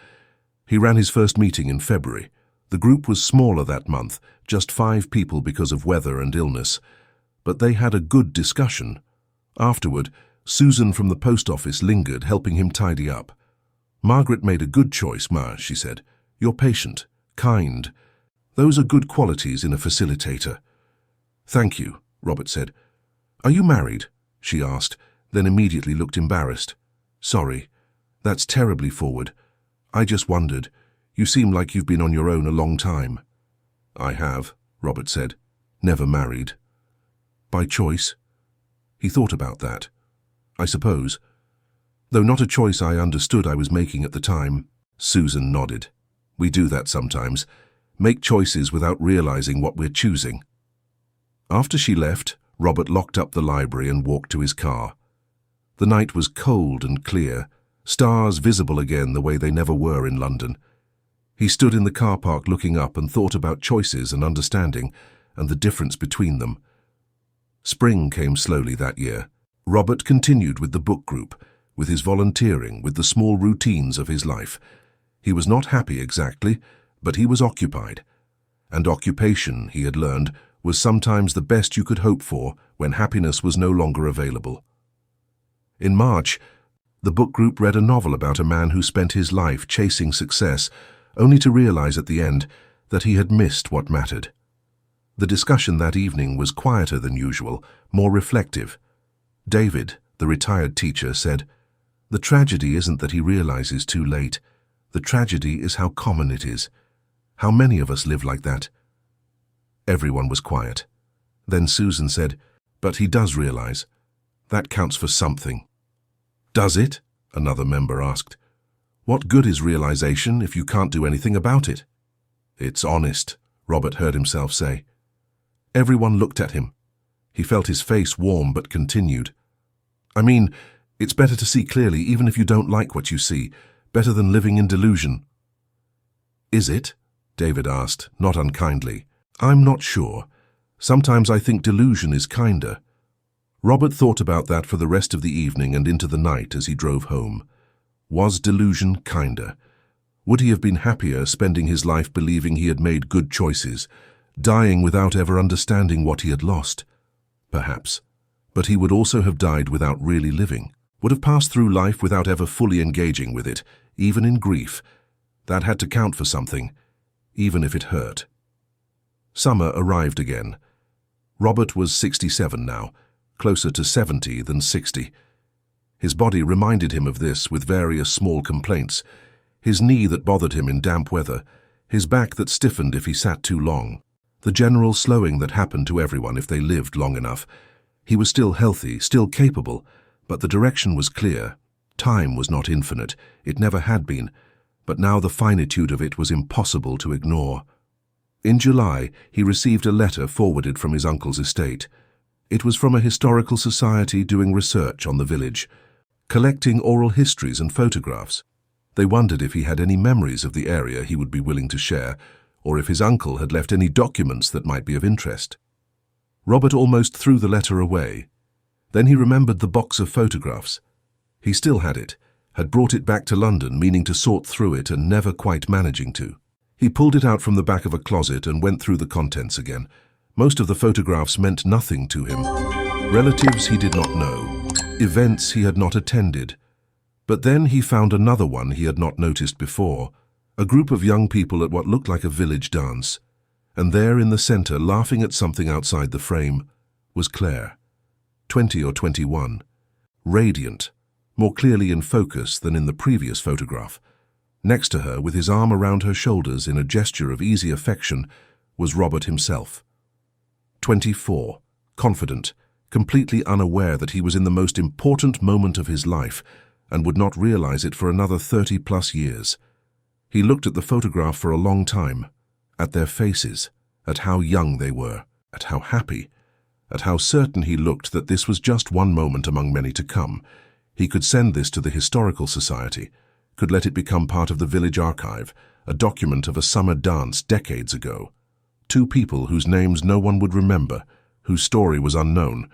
He ran his first meeting in February. The group was smaller that month, just 5 people because of weather and illness. But they had a good discussion. Afterward, Susan from the post office lingered, helping him tidy up. "Margaret made a good choice, Ma," she said. "You're patient, kind. Those are good qualities in a facilitator." "Thank you," Robert said. "Are you married?" she asked, then immediately looked embarrassed. "Sorry, that's terribly forward. I just wondered. You seem like you've been on your own a long time." "I have," Robert said. "Never married." "By choice?" He thought about that. "I suppose. Though not a choice I understood I was making at the time." Susan nodded. "We do that sometimes. Make choices without realizing what we're choosing." After she left, Robert locked up the library and walked to his car. The night was cold and clear, stars visible again the way they never were in London. He stood in the car park looking up and thought about choices and understanding, and the difference between them. Spring came slowly that year. Robert continued with the book group, with his volunteering, with the small routines of his life. He was not happy exactly, but he was occupied. And occupation, he had learned, was sometimes the best you could hope for when happiness was no longer available. In March, the book group read a novel about a man who spent his life chasing success, only to realize at the end that he had missed what mattered. The discussion that evening was quieter than usual, more reflective. David, the retired teacher, said, "The tragedy isn't that he realizes too late. The tragedy is how common it is. How many of us live like that?" Everyone was quiet. Then Susan said, "But he does realize. That counts for something." "Does it?" another member asked. "What good is realization if you can't do anything about it?" "It's honest," Robert heard himself say. Everyone looked at him. He felt his face warm but continued. "I mean, it's better to see clearly even if you don't like what you see, better than living in delusion." "Is it?" David asked, not unkindly. "I'm not sure. Sometimes I think delusion is kinder." Robert thought about that for the rest of the evening and into the night as he drove home. Was delusion kinder? Would he have been happier spending his life believing he had made good choices, dying without ever understanding what he had lost? Perhaps. But he would also have died without really living, would have passed through life without ever fully engaging with it, even in grief. That had to count for something, even if it hurt. Summer arrived again. Robert was 67 now, closer to 70 than 60. His body reminded him of this with various small complaints. His knee that bothered him in damp weather, his back that stiffened if he sat too long, the general slowing that happened to everyone if they lived long enough. He was still healthy, still capable, but the direction was clear. Time was not infinite, it never had been, but now the finitude of it was impossible to ignore. In July, he received a letter forwarded from his uncle's estate. It was from a historical society doing research on the village, collecting oral histories and photographs. They wondered if he had any memories of the area he would be willing to share, or if his uncle had left any documents that might be of interest. Robert almost threw the letter away. Then he remembered the box of photographs. He still had it, had brought it back to London, meaning to sort through it and never quite managing to. He pulled it out from the back of a closet and went through the contents again. Most of the photographs meant nothing to him. Relatives he did not know, events he had not attended. But then he found another one he had not noticed before, a group of young people at what looked like a village dance. And there in the center, laughing at something outside the frame, was Claire, 20 or 21, radiant, more clearly in focus than in the previous photograph. Next to her, with his arm around her shoulders in a gesture of easy affection, was Robert himself. 24, confident, completely unaware that he was in the most important moment of his life and would not realize it for another 30+ years. He looked at the photograph for a long time, at their faces, at how young they were, at how happy, at how certain he looked that this was just one moment among many to come. He could send this to the Historical Society, could let it become part of the village archive, a document of a summer dance decades ago. 2 people whose names no one would remember, whose story was unknown,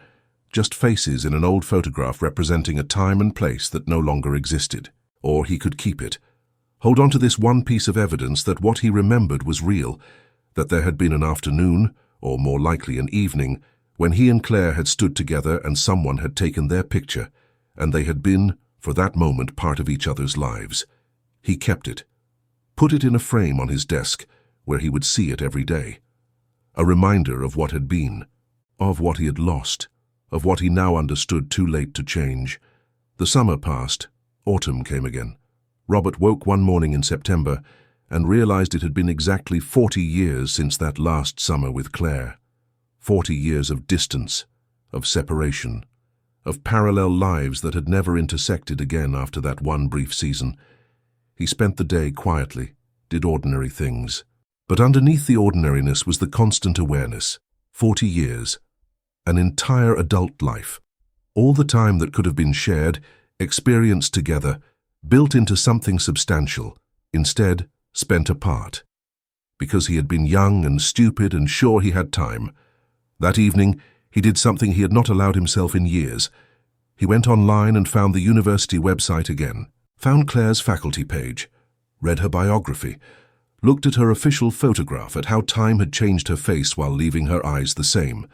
just faces in an old photograph representing a time and place that no longer existed. Or he could keep it, Hold on to this one piece of evidence that what he remembered was real, that there had been an afternoon, or more likely an evening, when he and Claire had stood together and someone had taken their picture, and they had been, for that moment, part of each other's lives. He kept it, put it in a frame on his desk, where he would see it every day. A reminder of what had been, of what he had lost, of what he now understood too late to change. The summer passed. Autumn came again. Robert woke one morning in September and realized it had been exactly 40 years since that last summer with Claire. 40 years of distance, of separation, of parallel lives that had never intersected again after that one brief season. He spent the day quietly, did ordinary things. But underneath the ordinariness was the constant awareness. 40 years. An entire adult life. All the time that could have been shared, experienced together, built into something substantial, instead spent apart. Because he had been young and stupid and sure he had time. That evening, he did something he had not allowed himself in years. He went online and found the university website again, found Claire's faculty page, read her biography, looked at her official photograph, at how time had changed her face while leaving her eyes the same,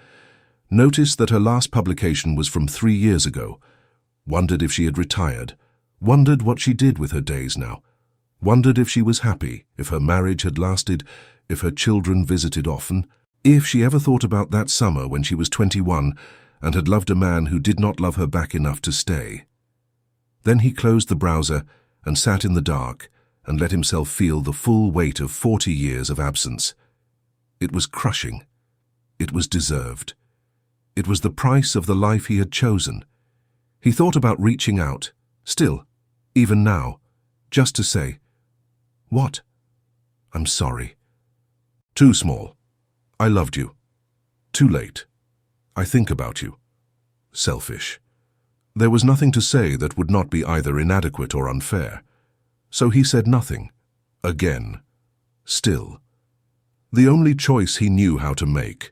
noticed that her last publication was from 3 years ago, wondered if she had retired, wondered what she did with her days now, wondered if she was happy, if her marriage had lasted, if her children visited often, if she ever thought about that summer when she was 21 and had loved a man who did not love her back enough to stay. Then he closed the browser and sat in the dark and let himself feel the full weight of 40 years of absence. It was crushing. It was deserved. It was the price of the life he had chosen. He thought about reaching out, still, even now, just to say, "What? I'm sorry. Too small. I loved you. Too late. I think about you. Selfish." There was nothing to say that would not be either inadequate or unfair. So he said nothing. Again. Still. The only choice he knew how to make.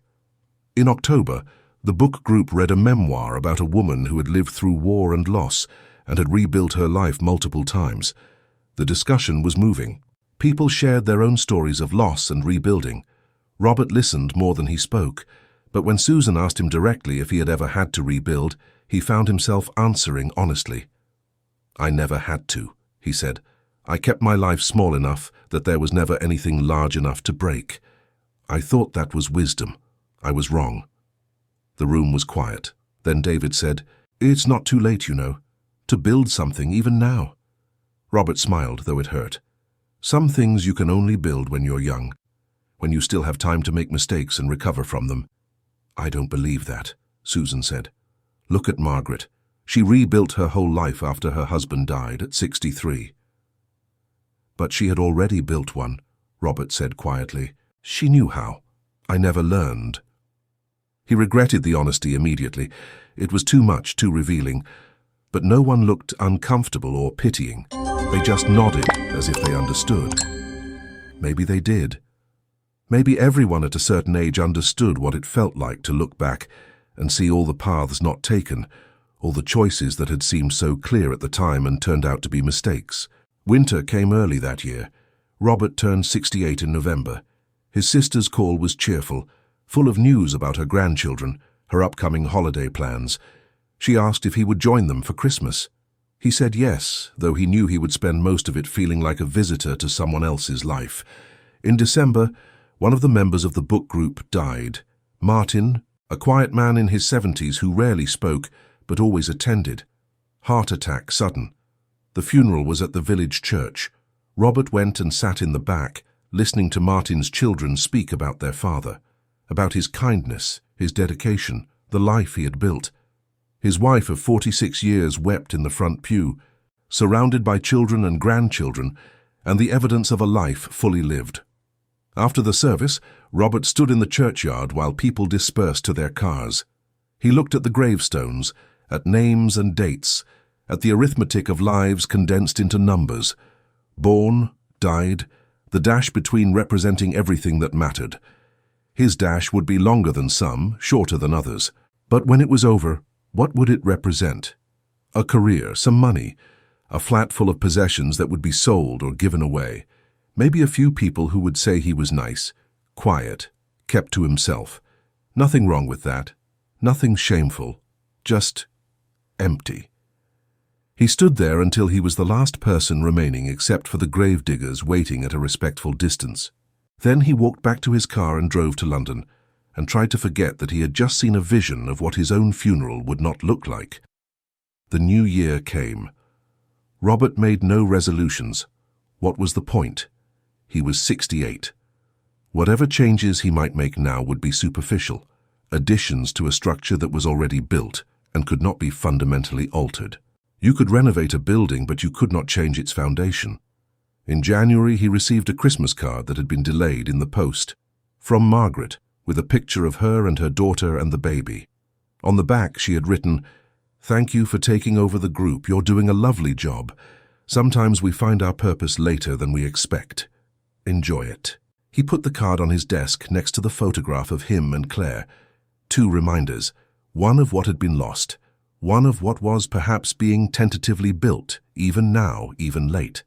In October, the book group read a memoir about a woman who had lived through war and loss and had rebuilt her life multiple times. The discussion was moving. People shared their own stories of loss and rebuilding. Robert listened more than he spoke, but when Susan asked him directly if he had ever had to rebuild, he found himself answering honestly. "I never had to," he said. "I kept my life small enough that there was never anything large enough to break. I thought that was wisdom. I was wrong." The room was quiet. Then David said, "It's not too late, you know, to build something even now." Robert smiled, though it hurt. Some things you can only build when you're young, when you still have time to make mistakes and recover from them. "I don't believe that," Susan said. "Look at Margaret. She rebuilt her whole life after her husband died at 63. "But she had already built one," Robert said quietly. "She knew how. I never learned." He regretted the honesty immediately. It was too much, too revealing. But no one looked uncomfortable or pitying. They just nodded as if they understood. Maybe they did. Maybe everyone at a certain age understood what it felt like to look back and see all the paths not taken, all the choices that had seemed so clear at the time and turned out to be mistakes. Winter came early that year. Robert turned 68 in November. His sister's call was cheerful, full of news about her grandchildren, her upcoming holiday plans. She asked if he would join them for Christmas. He said yes, though he knew he would spend most of it feeling like a visitor to someone else's life. In December, one of the members of the book group died. Martin, a quiet man in his 70s who rarely spoke, but always attended. Heart attack sudden. The funeral was at the village church. Robert went and sat in the back, listening to Martin's children speak about their father, about his kindness, his dedication, the life he had built. His wife of 46 years wept in the front pew, surrounded by children and grandchildren, and the evidence of a life fully lived. After the service, Robert stood in the churchyard while people dispersed to their cars. He looked at the gravestones, at names and dates, at the arithmetic of lives condensed into numbers. Born, died, the dash between representing everything that mattered. His dash would be longer than some, shorter than others. But when it was over, what would it represent? A career, some money, a flat full of possessions that would be sold or given away. Maybe a few people who would say he was nice, quiet, kept to himself. Nothing wrong with that. Nothing shameful. Just empty. He stood there until he was the last person remaining except for the gravediggers waiting at a respectful distance. Then he walked back to his car and drove to London, and tried to forget that he had just seen a vision of what his own funeral would not look like. The new year came. Robert made no resolutions. What was the point? He was 68. Whatever changes he might make now would be superficial, additions to a structure that was already built and could not be fundamentally altered. You could renovate a building, but you could not change its foundation. In January, he received a Christmas card that had been delayed in the post, from Margaret, with a picture of her and her daughter and the baby. On the back, she had written, "Thank you for taking over the group. You're doing a lovely job. Sometimes we find our purpose later than we expect. Enjoy it." He put the card on his desk next to the photograph of him and Claire. 2 reminders, one of what had been lost, one of what was perhaps being tentatively built, even now, even late.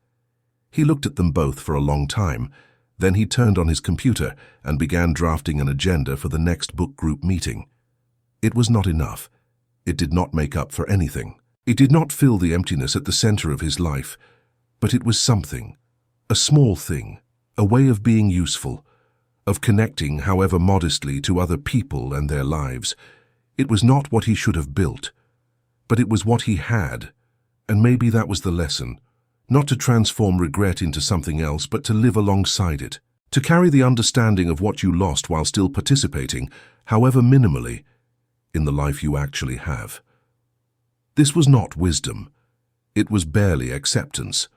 He looked at them both for a long time. Then he turned on his computer and began drafting an agenda for the next book group meeting. It was not enough. It did not make up for anything. It did not fill the emptiness at the center of his life, but it was something, a small thing, a way of being useful, of connecting, however modestly, to other people and their lives. It was not what he should have built, but it was what he had, and maybe that was the lesson. Not to transform regret into something else, but to live alongside it, to carry the understanding of what you lost while still participating, however minimally, in the life you actually have. This was not wisdom. It was barely acceptance.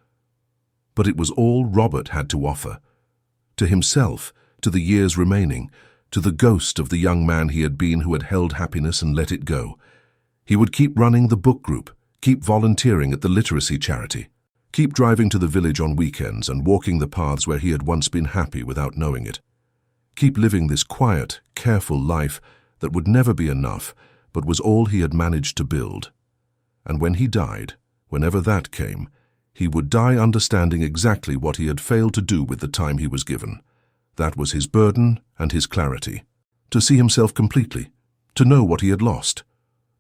But it was all Robert had to offer. To himself, to the years remaining, to the ghost of the young man he had been who had held happiness and let it go. He would keep running the book group, keep volunteering at the literacy charity, keep driving to the village on weekends and walking the paths where he had once been happy without knowing it. Keep living this quiet, careful life that would never be enough, but was all he had managed to build. And when he died, whenever that came, he would die understanding exactly what he had failed to do with the time he was given. That was his burden and his clarity. To see himself completely, to know what he had lost.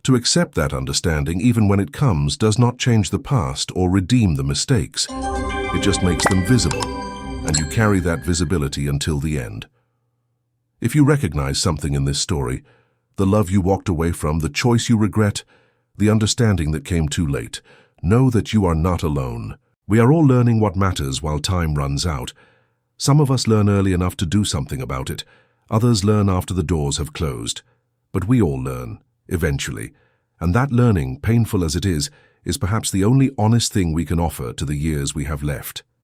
To accept that understanding, even when it comes, does not change the past or redeem the mistakes. It just makes them visible, and you carry that visibility until the end. If you recognize something in this story, the love you walked away from, the choice you regret, the understanding that came too late, know that you are not alone. We are all learning what matters while time runs out. Some of us learn early enough to do something about it. Others learn after the doors have closed. But we all learn, eventually. And that learning, painful as it is perhaps the only honest thing we can offer to the years we have left.